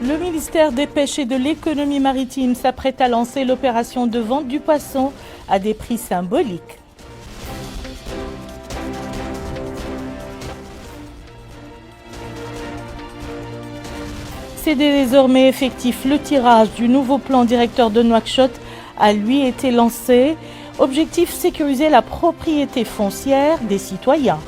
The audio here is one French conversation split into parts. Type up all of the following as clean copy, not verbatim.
Le ministère des Pêches et de l'Économie maritime s'apprête à lancer l'opération de vente du poisson à des prix symboliques. C'est désormais effectif. Le tirage du nouveau plan directeur de Nouakchott a lui été lancé. Objectif, sécuriser la propriété foncière des citoyens.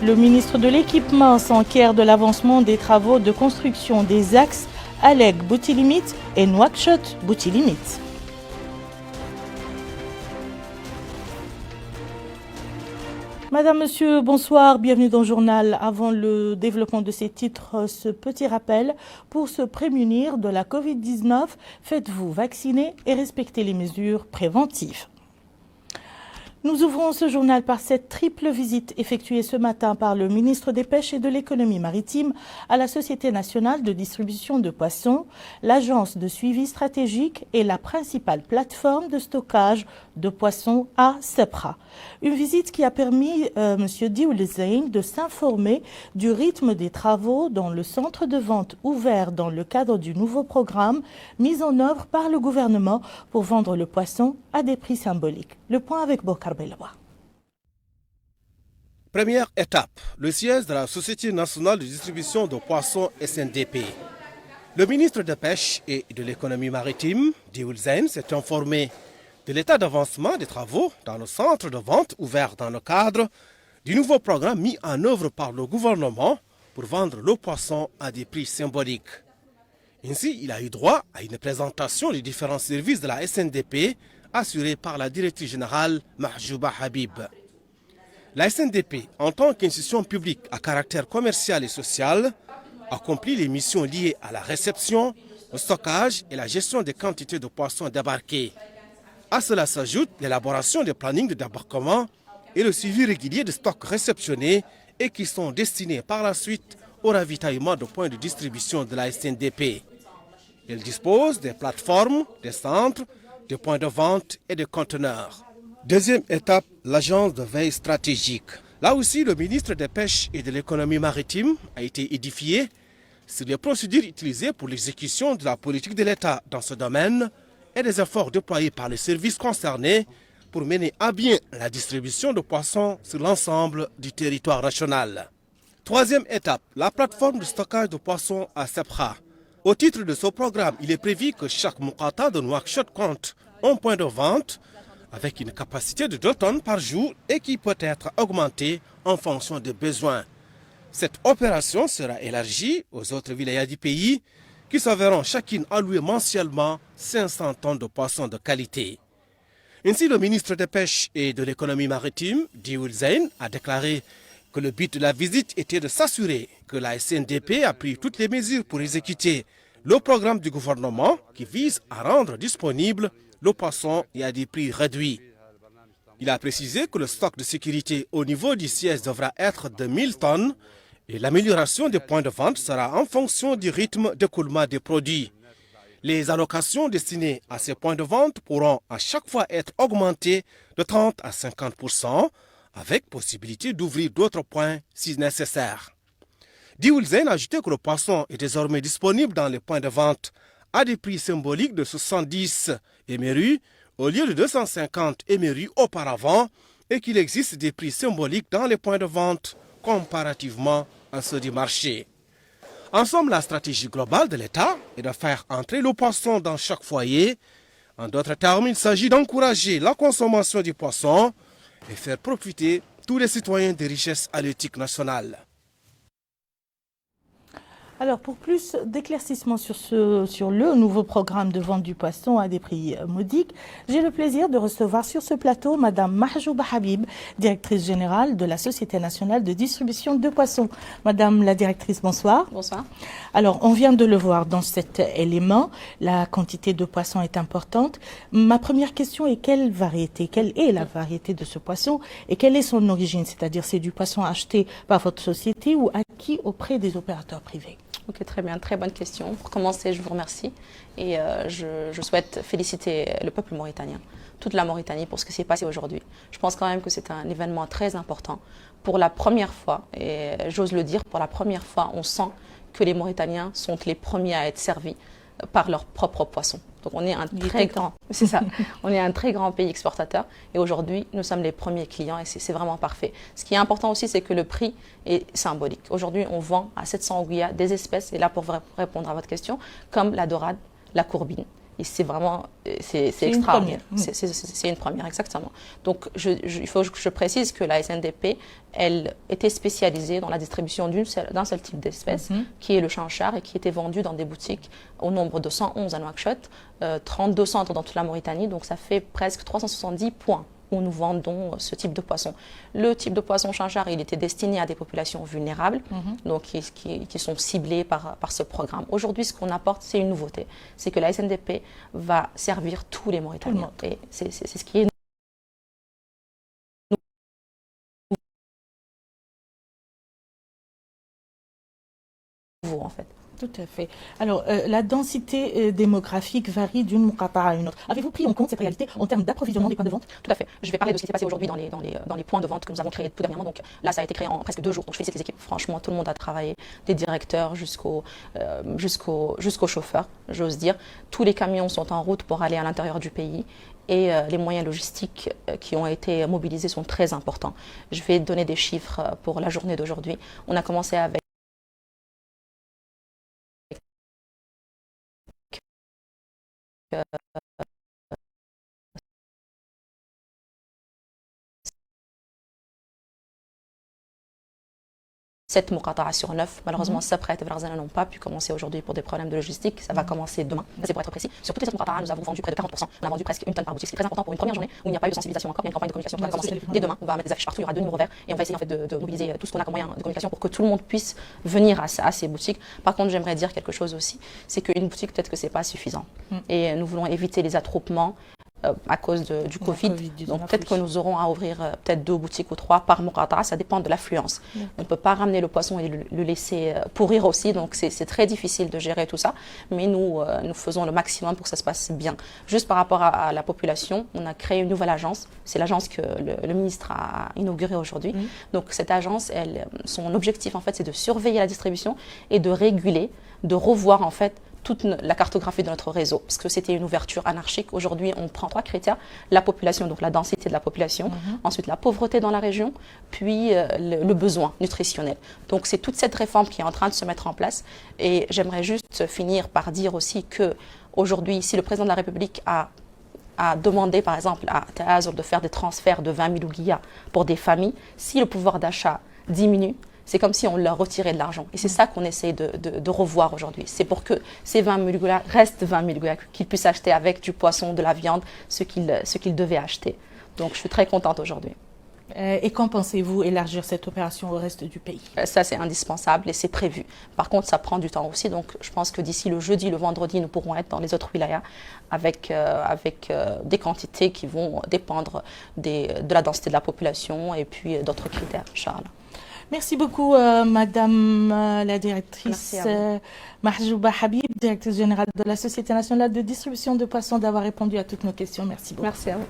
Le ministre de l'Équipement s'enquiert de l'avancement des travaux de construction des axes Alec-Boutilimit et Nouakchott-Boutilimit. Madame, Monsieur, bonsoir, bienvenue dans le journal. Avant le développement de ces titres, ce petit rappel, pour se prémunir de la Covid-19, faites-vous vacciner et respectez les mesures préventives. Nous ouvrons ce journal par cette triple visite effectuée ce matin par le ministre des Pêches et de l'Économie maritime à la Société nationale de distribution de poissons, l'agence de suivi stratégique et la principale plateforme de stockage de poissons à Sebra. Une visite qui a permis M. Dioul Zeyn de s'informer du rythme des travaux dans le centre de vente ouvert dans le cadre du nouveau programme mis en œuvre par le gouvernement pour vendre le poisson à des prix symboliques. Le point avec Bokar Belwa. Première étape, le siège de la Société nationale de distribution de poissons SNDP. Le ministre de Pêche et de l'Économie maritime, Dioul Zeyn, s'est informé de l'état d'avancement des travaux dans le centre de vente ouvert dans le cadre du nouveau programme mis en œuvre par le gouvernement pour vendre le poisson à des prix symboliques. Ainsi, il a eu droit à une présentation des différents services de la SNDP assurée par la directrice générale Mahjouba Habib. La SNDP, en tant qu'institution publique à caractère commercial et social, accomplit les missions liées à la réception, le stockage et la gestion des quantités de poissons débarqués. À cela s'ajoute l'élaboration des plannings de débarquement et le suivi régulier des stocks réceptionnés et qui sont destinés par la suite au ravitaillement de points de distribution de la SNDP. Elle dispose des plateformes, des centres, des points de vente et des conteneurs. Deuxième étape, l'agence de veille stratégique. Là aussi, le ministre des Pêches et de l'Économie maritime a été édifié sur les procédures utilisées pour l'exécution de la politique de l'État dans ce domaine et des efforts déployés par les services concernés pour mener à bien la distribution de poissons sur l'ensemble du territoire national. Troisième étape, la plateforme de stockage de poissons à Sebra. Au titre de ce programme, il est prévu que chaque Moukata de Nouakchott compte un point de vente avec une capacité de 2 tonnes par jour et qui peut être augmentée en fonction des besoins. Cette opération sera élargie aux autres vilayas du pays qui se verront chacune allouer mensuellement 500 tonnes de poissons de qualité. Ainsi, le ministre des Pêches et de l'Économie maritime, Dioul Zeyn, a déclaré que le but de la visite était de s'assurer que la SNDP a pris toutes les mesures pour exécuter le programme du gouvernement qui vise à rendre disponible le poisson et à des prix réduits. Il a précisé que le stock de sécurité au niveau du siège devra être de 1000 tonnes et l'amélioration des points de vente sera en fonction du rythme d'écoulement des produits. Les allocations destinées à ces points de vente pourront à chaque fois être augmentées de 30 à 50%, avec possibilité d'ouvrir d'autres points si nécessaire. Dioul Zeyn a ajouté que le poisson est désormais disponible dans les points de vente à des prix symboliques de 70 émerus au lieu de 250 émerus auparavant et qu'il existe des prix symboliques dans les points de vente comparativement à ceux du marché. En somme, la stratégie globale de l'État est de faire entrer le poisson dans chaque foyer. En d'autres termes, il s'agit d'encourager la consommation du poisson et faire profiter tous les citoyens des richesses halieutiques nationales. Alors, pour plus d'éclaircissements sur le nouveau programme de vente du poisson à des prix modiques, j'ai le plaisir de recevoir sur ce plateau Madame Mahjouba Habib, directrice générale de la Société nationale de distribution de poissons. Madame la directrice, bonsoir. Bonsoir. Alors, on vient de le voir dans cet élément, la quantité de poissons est importante. Ma première question est quelle est la variété de ce poisson et quelle est son origine? C'est-à-dire, c'est du poisson acheté par votre société ou acquis auprès des opérateurs privés? Ok, très bien, très bonne question. Pour commencer, je vous remercie et je souhaite féliciter le peuple mauritanien, toute la Mauritanie pour ce qui s'est passé aujourd'hui. Je pense quand même que c'est un événement très important. Pour la première fois, et j'ose le dire, pour la première fois, on sent que les Mauritaniens sont les premiers à être servis par leurs propres poissons. Donc on est un très grand, c'est ça, on est un très grand pays exportateur et aujourd'hui nous sommes les premiers clients et c'est vraiment parfait. Ce qui est important aussi, c'est que le prix est symbolique. Aujourd'hui on vend à 700 ouguiya des espèces, et là pour répondre à votre question, comme la dorade, la courbine. Et c'est vraiment, c'est extraordinaire. C'est une première, exactement. Donc, il faut que je précise que la SNDP, elle était spécialisée dans la distribution d'un seul type d'espèce, qui est le chanchar, et qui était vendu dans des boutiques au nombre de 111 à Nouakchott, 32 centres dans toute la Mauritanie, donc ça fait presque 370 points où nous vendons ce type de poisson. Le type de poisson chanchar, il était destiné à des populations vulnérables, donc qui sont ciblées par ce programme. Aujourd'hui, ce qu'on apporte, c'est une nouveauté. C'est que la SNDP va servir tous les Mauritaniens. Et c'est ce qui est nouveau, en fait. Tout à fait. Alors, la densité démographique varie d'une muqata'a à une autre. Avez-vous pris en compte cette réalité en termes d'approvisionnement des points de vente? Tout à fait. Je vais parler de ce qui s'est passé aujourd'hui dans les points de vente que nous avons créés tout dernièrement. Donc là, ça a été créé en presque 2 jours. Donc je félicite les équipes. Franchement, tout le monde a travaillé, des directeurs jusqu'aux chauffeurs, j'ose dire. Tous les camions sont en route pour aller à l'intérieur du pays. Et les moyens logistiques qui ont été mobilisés sont très importants. Je vais donner des chiffres pour la journée d'aujourd'hui. On a commencé avec 7 muqata'a sur 9. Malheureusement, Sabra et Verzana n'ont pas pu commencer aujourd'hui pour des problèmes de logistique. Ça va commencer demain. C'est pour être précis. Sur toutes les 7 muqata'a, nous avons vendu près de 40%. On a vendu presque 1 tonne par boutique. C'est très important pour une première journée où il n'y a pas eu de sensibilisation encore. Il y a une campagne de communication qui va commencer dès demain. On va mettre des affiches partout. Il y aura 2 numéros verts et on va essayer en fait de mobiliser tout ce qu'on a comme moyen de communication pour que tout le monde puisse venir à ces boutiques. Par contre, j'aimerais dire quelque chose aussi. C'est qu'une boutique, peut-être que c'est pas suffisant. Et nous voulons éviter les attroupements à cause du Covid. Donc peut-être que nous aurons à ouvrir peut-être 2 boutiques ou 3 par muqata'a, ça dépend de l'affluence. On ne peut pas ramener le poisson et le laisser pourrir aussi, donc c'est très difficile de gérer tout ça, mais nous faisons le maximum pour que ça se passe bien. Juste par rapport à la population, on a créé une nouvelle agence, c'est l'agence que le ministre a inaugurée aujourd'hui. Donc cette agence, son objectif en fait, c'est de surveiller la distribution et de réguler, de revoir en fait toute la cartographie de notre réseau, parce que c'était une ouverture anarchique. Aujourd'hui, on prend 3 critères: la population, donc la densité de la population, ensuite la pauvreté dans la région, puis le besoin nutritionnel. Donc c'est toute cette réforme qui est en train de se mettre en place. Et j'aimerais juste finir par dire aussi que aujourd'hui, si le président de la République a demandé par exemple à Tazur de faire des transferts de 20 000 ouguiya pour des familles, si le pouvoir d'achat diminue, c'est comme si on leur retirait de l'argent. Et c'est ça qu'on essaie de revoir aujourd'hui. C'est pour que ces 20 000 ouguiya restent 20 000 ouguiya, qu'ils puissent acheter avec du poisson, de la viande, ce qu'ils devaient acheter. Donc je suis très contente aujourd'hui. Et quand pensez-vous élargir cette opération au reste du pays? Ça, c'est indispensable et c'est prévu. Par contre, ça prend du temps aussi. Donc je pense que d'ici le jeudi, le vendredi, nous pourrons être dans les autres wilayas avec des quantités qui vont dépendre de la densité de la population et puis d'autres critères, Inch'Allah. Merci beaucoup, Madame la directrice Mahjouba Habib, directrice générale de la Société nationale de distribution de poissons, d'avoir répondu à toutes nos questions. Merci beaucoup. Merci à vous.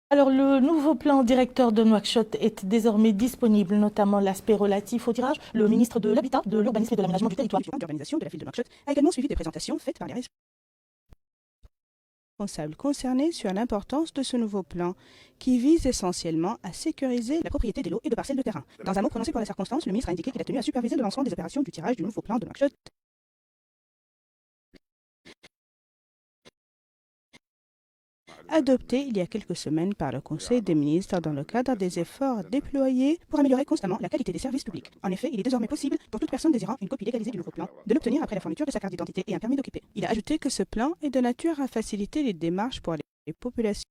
Alors, le nouveau plan directeur de Nouakchott est désormais disponible, notamment l'aspect relatif au tirage. Le ministre de l'Habitat, de l'Urbanisme et de l'Aménagement du Territoire d'urbanisation de la ville de Nouakchott a également suivi des présentations faites par les responsables concernés sur l'importance de ce nouveau plan qui vise essentiellement à sécuriser la propriété des lots et de parcelles de terrain. Dans un mot prononcé pour la circonstance, le ministre a indiqué qu'il a tenu à superviser le lancement des opérations du tirage du nouveau plan de Nouakchott. adopté il y a quelques semaines par le Conseil des ministres dans le cadre des efforts déployés pour améliorer constamment la qualité des services publics. En effet, il est désormais possible pour toute personne désirant une copie légalisée du nouveau plan de l'obtenir après la fourniture de sa carte d'identité et un permis d'occuper. Il a ajouté que ce plan est de nature à faciliter les démarches pour les populations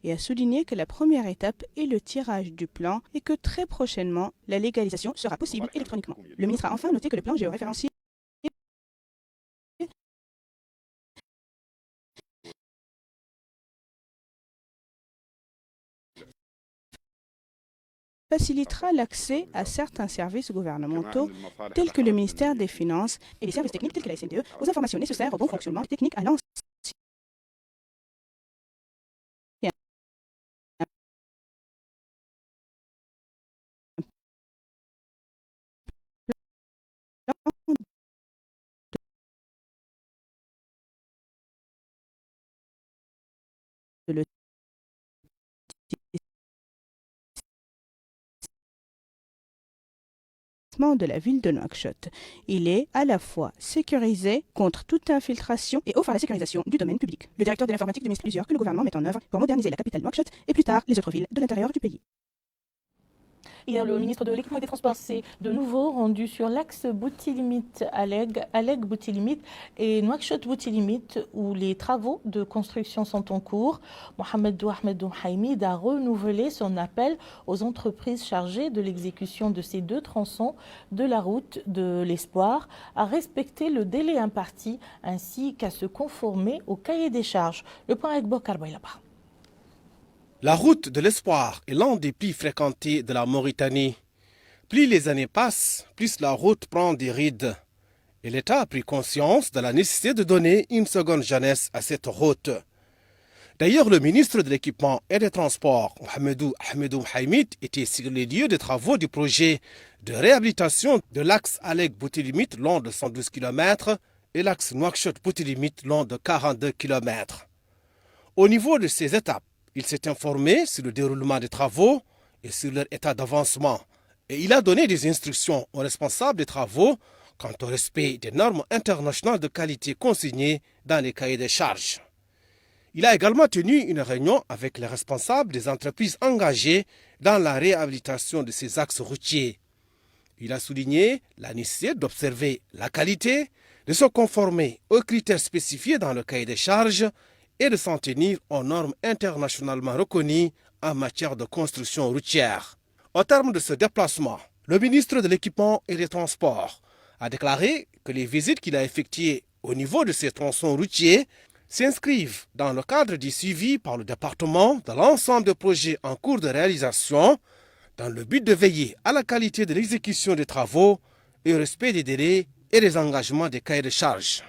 et a souligné que la première étape est le tirage du plan et que très prochainement, la légalisation sera possible électroniquement. Le ministre a enfin noté que le plan géoréférencié facilitera l'accès à certains services gouvernementaux tels que le ministère des Finances et les services techniques tels que la SNDE aux informations nécessaires au bon fonctionnement technique à l'ancien de de la ville de Nouakchott. Il est à la fois sécurisé contre toute infiltration et offre à la sécurisation du domaine public. Le directeur de l'informatique demande plusieurs que le gouvernement mette en œuvre pour moderniser la capitale Nouakchott et plus tard les autres villes de l'intérieur du pays. Hier, le ministre de l'Équipement et des Transports s'est de nouveau rendu sur l'axe Boutillimit et Nouakchott-Boutillimit où les travaux de construction sont en cours. Mohamed Haïmid a renouvelé son appel aux entreprises chargées de l'exécution de ces deux tronçons de la route de l'Espoir à respecter le délai imparti ainsi qu'à se conformer au cahier des charges. Le point avec Bokar Bailaba. La route de l'Espoir est l'un des plus fréquentés de la Mauritanie. Plus les années passent, plus la route prend des rides. Et l'État a pris conscience de la nécessité de donner une seconde jeunesse à cette route. D'ailleurs, le ministre de l'Équipement et des Transports, Mohamedou Haïmid, était sur les lieux des travaux du projet de réhabilitation de l'axe Alec-Boutillimit long de 112 km et l'axe Nouakchott-Boutillimit long de 42 km. Au niveau de ces étapes, il s'est informé sur le déroulement des travaux et sur leur état d'avancement. Et il a donné des instructions aux responsables des travaux quant au respect des normes internationales de qualité consignées dans les cahiers des charges. Il a également tenu une réunion avec les responsables des entreprises engagées dans la réhabilitation de ces axes routiers. Il a souligné la nécessité d'observer la qualité, de se conformer aux critères spécifiés dans le cahier des charges et de s'en tenir aux normes internationalement reconnues en matière de construction routière. Au terme de ce déplacement, le ministre de l'Équipement et des Transports a déclaré que les visites qu'il a effectuées au niveau de ces tronçons routiers s'inscrivent dans le cadre du suivi par le département de l'ensemble des projets en cours de réalisation dans le but de veiller à la qualité de l'exécution des travaux et au respect des délais et des engagements des cahiers de charges.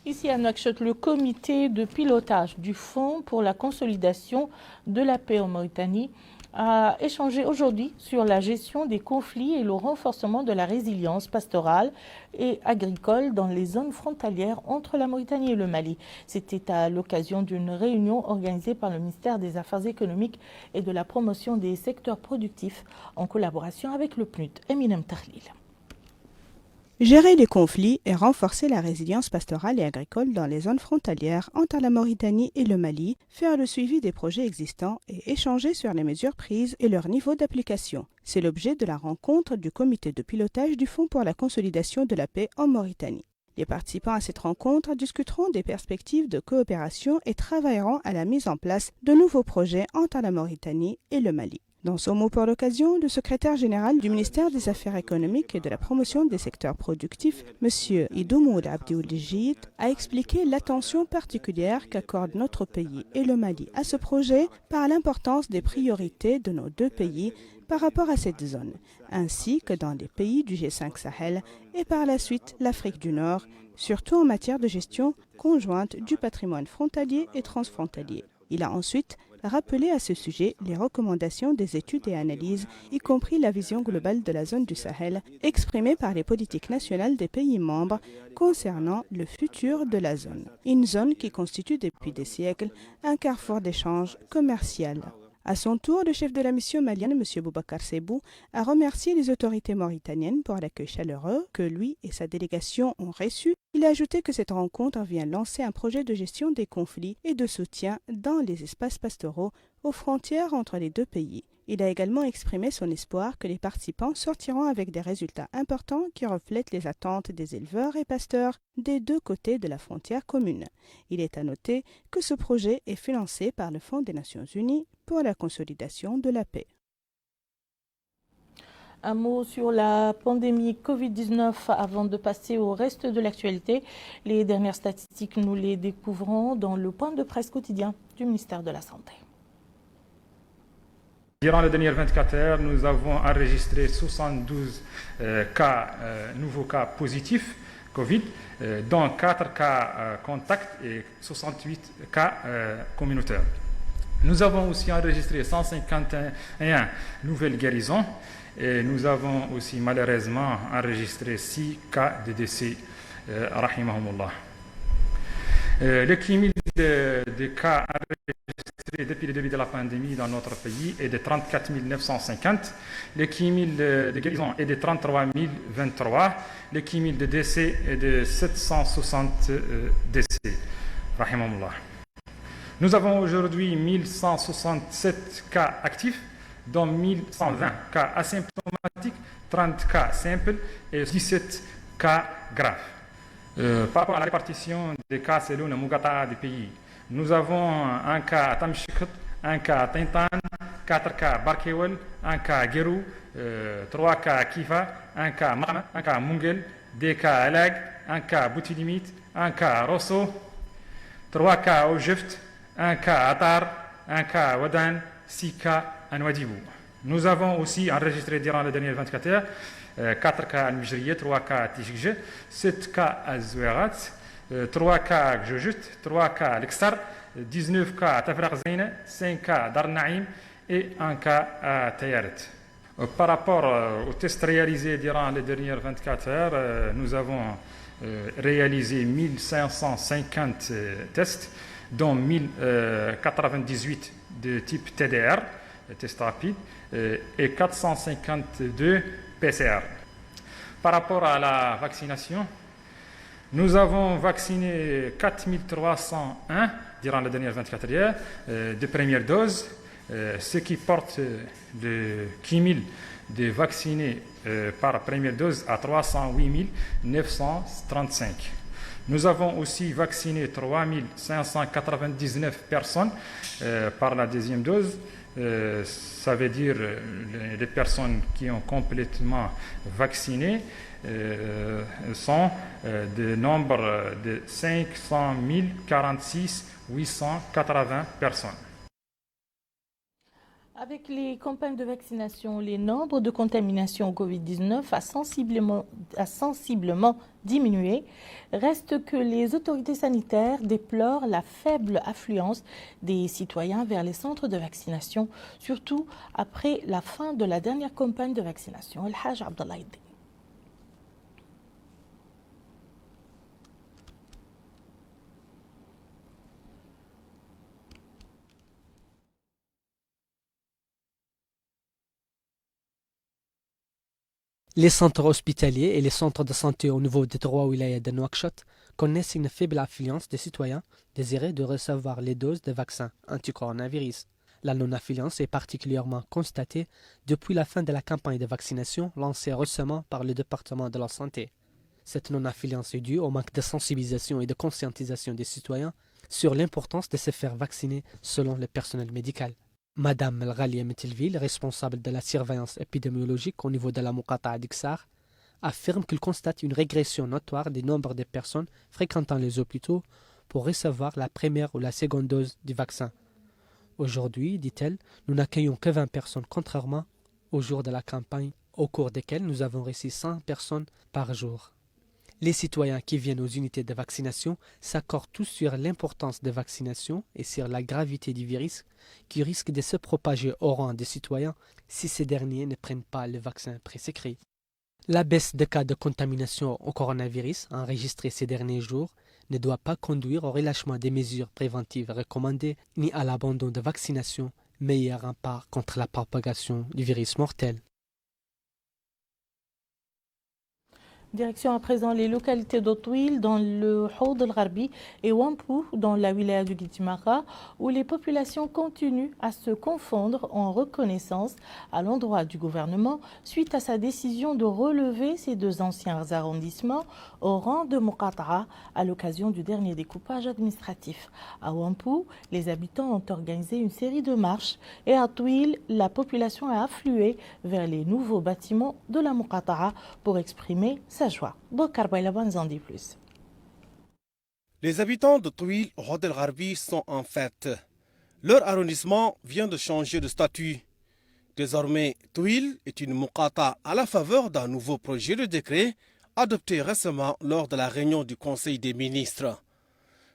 Ici à Nouakchott, le comité de pilotage du Fonds pour la consolidation de la paix en Mauritanie a échangé aujourd'hui sur la gestion des conflits et le renforcement de la résilience pastorale et agricole dans les zones frontalières entre la Mauritanie et le Mali. C'était à l'occasion d'une réunion organisée par le ministère des Affaires économiques et de la promotion des secteurs productifs en collaboration avec le PNUD. Eminem Tahlil. Gérer les conflits et renforcer la résilience pastorale et agricole dans les zones frontalières entre la Mauritanie et le Mali, faire le suivi des projets existants et échanger sur les mesures prises et leur niveau d'application. C'est l'objet de la rencontre du comité de pilotage du Fonds pour la consolidation de la paix en Mauritanie. Les participants à cette rencontre discuteront des perspectives de coopération et travailleront à la mise en place de nouveaux projets entre la Mauritanie et le Mali. Dans son mot pour l'occasion, le secrétaire général du ministère des Affaires économiques et de la promotion des secteurs productifs, M. Idoumoud Abdioulidjit, a expliqué l'attention particulière qu'accorde notre pays et le Mali à ce projet par l'importance des priorités de nos deux pays par rapport à cette zone, ainsi que dans les pays du G5 Sahel et par la suite l'Afrique du Nord, surtout en matière de gestion conjointe du patrimoine frontalier et transfrontalier. Il a ensuite rappelé à ce sujet les recommandations des études et analyses, y compris la vision globale de la zone du Sahel, exprimée par les politiques nationales des pays membres concernant le futur de la zone. Une zone qui constitue depuis des siècles un carrefour d'échange commercial. À son tour, le chef de la mission malienne, M. Boubacar Sebou, a remercié les autorités mauritaniennes pour l'accueil chaleureux que lui et sa délégation ont reçu. Il a ajouté que cette rencontre vient lancer un projet de gestion des conflits et de soutien dans les espaces pastoraux aux frontières entre les deux pays. Il a également exprimé son espoir que les participants sortiront avec des résultats importants qui reflètent les attentes des éleveurs et pasteurs des deux côtés de la frontière commune. Il est à noter que ce projet est financé par le Fonds des Nations Unies pour la consolidation de la paix. Un mot sur la pandémie Covid-19 avant de passer au reste de l'actualité. Les dernières statistiques, nous les découvrons dans le point de presse quotidien du ministère de la Santé. Durant les dernières 24 heures, nous avons enregistré 72 nouveaux cas positifs Covid, dont 4 cas contacts et 68 cas communautaires. Nous avons aussi enregistré 151 nouvelles guérisons et nous avons aussi malheureusement enregistré 6 cas de décès. Rahimahumullah. Le cumul de cas enregistrés depuis le début de la pandémie dans notre pays est de 34 950. Le cumul de guérison est de 33 023. Le cumul de décès est de 760 décès. Rahimahumullah. Nous avons aujourd'hui 1167 cas actifs, dont 1120 cas asymptomatiques, 30 cas simples et 17 cas graves. Par rapport à la répartition des cas selon le Mugata du pays, nous avons un cas à Tamshikut, un cas à Tintan, 4 cas à Barkewel, un cas à Gerou, 3 cas à Kifa, un cas à Mama, un cas à Mungel, 2 cas à Alag, un cas à Boutilimit, un cas à Rosso, 3 cas à Ojift, un cas à Atar, un cas à Wadan, 6 cas à Nouadhibou. Nous avons aussi enregistré durant les dernières 24 heures 4 cas à Al-Mijriye, 3 cas à Tijikje, 7 cas à Zouerat, 3 cas à Gjojut, 3 cas à Lextar, 19 cas à Tafraq Zeyne, 5 cas à Dar Naïm et 1 cas à Tayaret. Par rapport aux tests réalisés durant les dernières 24 heures, nous avons réalisé 1550 tests, dont 1098 de type TDR, test rapide, et 452 PCR. Par rapport à la vaccination, nous avons vacciné 4301 durant les dernières 24 heures de première dose, ce qui porte le cumul de vaccinés par première dose à 308 935. Nous avons aussi vacciné 3599 personnes par la deuxième dose. Ça veut dire les personnes qui ont complètement vacciné sont de nombre de 500 046 880 personnes. Avec les campagnes de vaccination, les nombres de contaminations au Covid-19 a sensiblement diminué. Reste que les autorités sanitaires déplorent la faible affluence des citoyens vers les centres de vaccination, surtout après la fin de la dernière campagne de vaccination. El-Haj Abdallah Iddi. Les centres hospitaliers et les centres de santé au niveau des 3 wilayas de Nouakchott connaissent une faible affluence des citoyens désirés de recevoir les doses de vaccins anti-coronavirus. La non-affluence est particulièrement constatée depuis la fin de la campagne de vaccination lancée récemment par le département de la santé. Cette non-affluence est due au manque de sensibilisation et de conscientisation des citoyens sur l'importance de se faire vacciner selon le personnel médical. Madame El-Ghalia Metilville, responsable de la surveillance épidémiologique au niveau de la Muqata'a d'Iksar, affirme qu'il constate une régression notoire du nombre de personnes fréquentant les hôpitaux pour recevoir la première ou la seconde dose du vaccin. Aujourd'hui, dit-elle, nous n'accueillons que 20 personnes, contrairement au jour de la campagne, au cours desquelles nous avons reçu 100 personnes par jour. Les citoyens qui viennent aux unités de vaccination s'accordent tous sur l'importance des vaccinations et sur la gravité du virus qui risque de se propager au rang des citoyens si ces derniers ne prennent pas le vaccin prescrit. La baisse de cas de contamination au coronavirus enregistrée ces derniers jours ne doit pas conduire au relâchement des mesures préventives recommandées ni à l'abandon de vaccination meilleur rempart contre la propagation du virus mortel. Direction à présent les localités d'Otouil dans le Haut el-Gharbi et Wampu dans la wilaya du Guitimara où les populations continuent à se confondre en reconnaissance à l'endroit du gouvernement suite à sa décision de relever ces deux anciens arrondissements au rang de Muqata'a à l'occasion du dernier découpage administratif. À Wampu, les habitants ont organisé une série de marches et à Otouil, la population a afflué vers les nouveaux bâtiments de la Muqata'a pour exprimer sa joie. Bokar Baylaban en dit plus. Les habitants de Touil, Haut el-Gharbi, sont en fête. Leur arrondissement vient de changer de statut. Désormais, Touil est une Muqata à la faveur d'un nouveau projet de décret adopté récemment lors de la réunion du Conseil des ministres.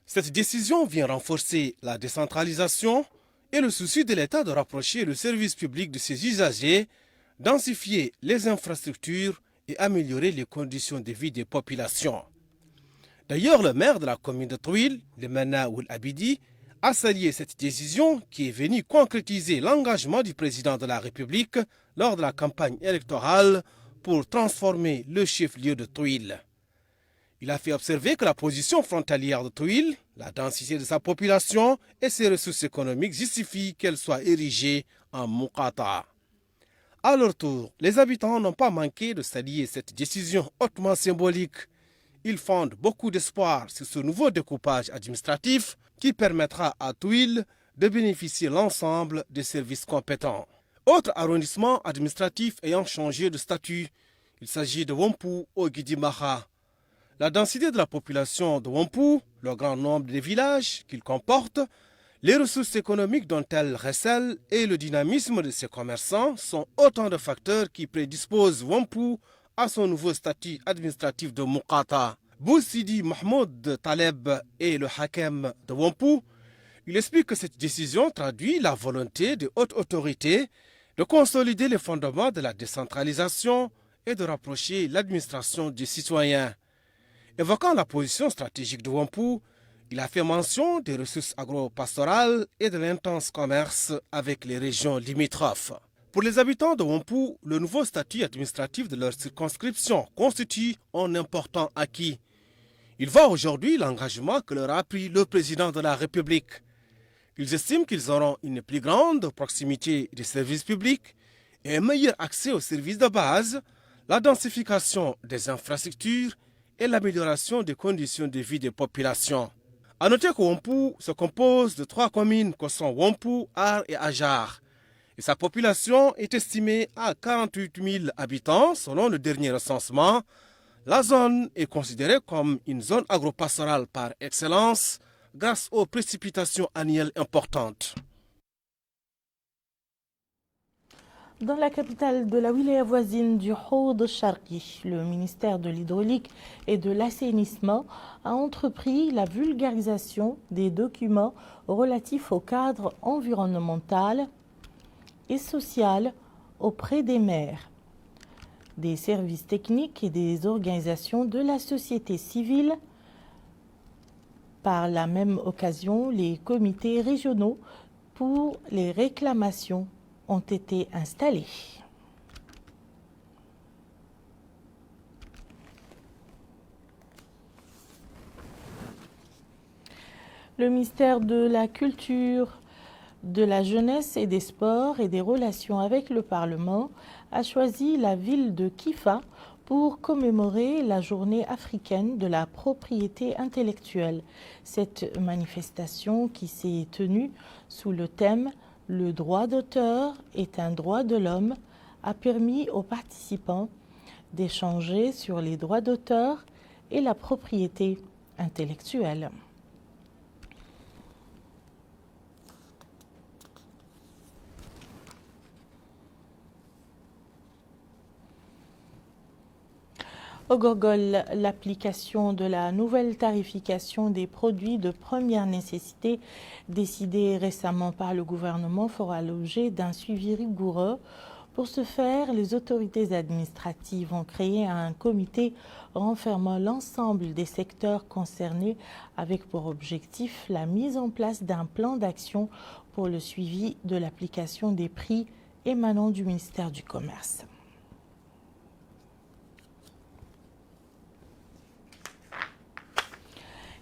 Cette décision vient renforcer la décentralisation et le souci de l'État de rapprocher le service public de ses usagers, densifier les infrastructures et améliorer les conditions de vie des populations. D'ailleurs, le maire de la commune de Touil, le Mena Oul Abidi, a salué cette décision qui est venue concrétiser l'engagement du président de la République lors de la campagne électorale pour transformer le chef-lieu de Touil. Il a fait observer que la position frontalière de Touil, la densité de sa population et ses ressources économiques justifient qu'elle soit érigée en Muqata. À leur tour, les habitants n'ont pas manqué de saluer cette décision hautement symbolique. Ils fondent beaucoup d'espoir sur ce nouveau découpage administratif qui permettra à Touil de bénéficier l'ensemble des services compétents. Autre arrondissement administratif ayant changé de statut, il s'agit de Wampu au Guidimaha. La densité de la population de Wampu, le grand nombre de villages qu'il comporte, les ressources économiques dont elle recèle et le dynamisme de ses commerçants sont autant de facteurs qui prédisposent Wampu à son nouveau statut administratif de Muqata. Boussidi Mahmoud Taleb est le hakem de Wampu. Il explique que cette décision traduit la volonté de hautes autorités de consolider les fondements de la décentralisation et de rapprocher l'administration des citoyens. Évoquant la position stratégique de Wampu, il a fait mention des ressources agro-pastorales et de l'intense commerce avec les régions limitrophes. Pour les habitants de Wampu, le nouveau statut administratif de leur circonscription constitue un important acquis. Ils voient aujourd'hui l'engagement que leur a pris le président de la République. Ils estiment qu'ils auront une plus grande proximité des services publics et un meilleur accès aux services de base, la densification des infrastructures et l'amélioration des conditions de vie des populations. A noter que Wampu se compose de 3 communes que sont Wampu, Ar et Ajar. Et sa population est estimée à 48 000 habitants selon le dernier recensement. La zone est considérée comme une zone agro-pastorale par excellence grâce aux précipitations annuelles importantes. Dans la capitale de la wilaya voisine du Haut el-Sharqi, le ministère de l'Hydraulique et de l'Assainissement a entrepris la vulgarisation des documents relatifs au cadre environnemental et social auprès des maires, des services techniques et des organisations de la société civile. Par la même occasion, les comités régionaux pour les réclamations ont été installés. Le ministère de la Culture, de la Jeunesse et des Sports et des Relations avec le Parlement a choisi la ville de Kifa pour commémorer la journée africaine de la propriété intellectuelle. Cette manifestation qui s'est tenue sous le thème « Le droit d'auteur est un droit de l'homme » a permis aux participants d'échanger sur les droits d'auteur et la propriété intellectuelle. Au Gorgol, l'application de la nouvelle tarification des produits de première nécessité décidée récemment par le gouvernement fera l'objet d'un suivi rigoureux Pour ce faire, les autorités administratives ont créé un comité renfermant l'ensemble des secteurs concernés avec pour objectif la mise en place d'un plan d'action pour le suivi de l'application des prix émanant du ministère du Commerce.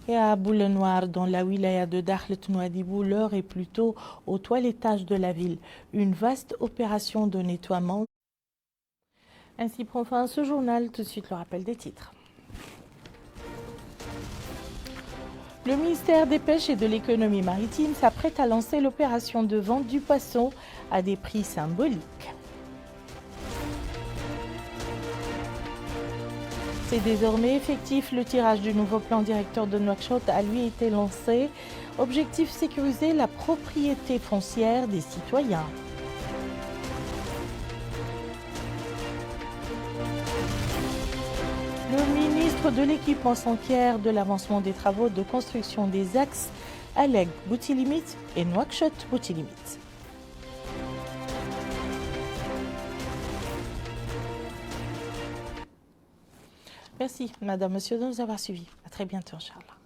Et à Boule-Noire, dans la wilaya de Dakhlet-Nouadhibou, l'heure est plutôt au toilettage de la ville. Une vaste opération de nettoiement. Ainsi prend fin ce journal. Tout de suite le rappel des titres. Le ministère des Pêches et de l'Économie maritime s'apprête à lancer l'opération de vente du poisson à des prix symboliques. C'est désormais effectif. Le tirage du nouveau plan directeur de Nouakchott a lui été lancé. Objectif: sécuriser la propriété foncière des citoyens. Le ministre de l'Équipement s'enquiert de l'avancement des travaux de construction des axes Alleg-Boutilimit et Nouakchott-Boutilimit. Merci, Madame, Monsieur, de nous avoir suivis. À très bientôt, Inch'Allah.